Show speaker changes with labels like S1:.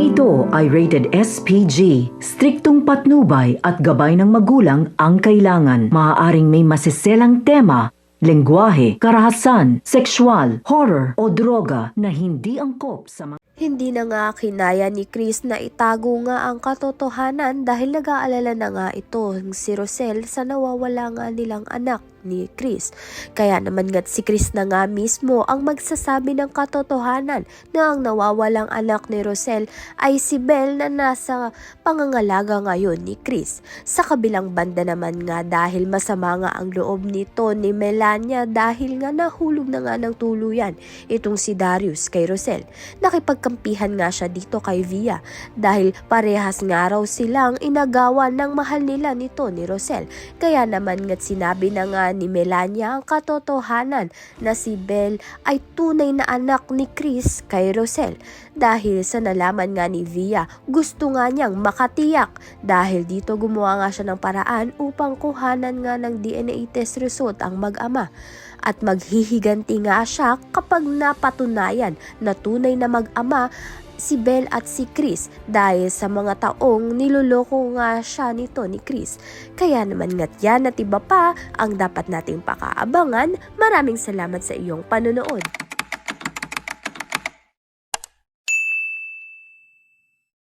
S1: ito ay rated SPG. Striktong patnubay at gabay ng magulang ang kailangan. Maaaring may masiselang tema, lengguwahe, karahasan, sexual, horror o droga na hindi angkop sa mga...
S2: Hindi na nga kinaya ni Chris na itago nga ang katotohanan dahil nag-aalala na nga ito si Rosel sa nawawala nga nilang anak ni Chris. Kaya naman nga si Chris na nga mismo ang magsasabi ng katotohanan na ang nawawalang anak ni Rosel ay si Belle na nasa pangangalaga ngayon ni Chris. Sa kabilang banda naman nga dahil masama nga ang loob nito ni Melania dahil nga nahulog na nga ng tuluyan itong si Darius kay Rosel. Nakipagkampihan nga siya dito kay Via dahil parehas nga raw silang inagawan ng mahal nila nito ni Rosel. Kaya naman nga sinabi na nga ni Melania ang katotohanan na si Belle ay tunay na anak ni Chris kay Rosel. Dahil sa nalaman nga ni Via, gusto nga niyang makatiyak dahil dito gumawa nga siya ng paraan upang kuhanan nga ng DNA test result ang mag-ama. At maghihiganti nga siya kapag napatunayan na tunay na mag-ama si Belle at si Chris dahil sa mga taong niloloko nga siya nito ni Chris. Kaya naman nga't yan at iba pa ang dapat nating pakaabangan. Maraming salamat sa iyong panonood.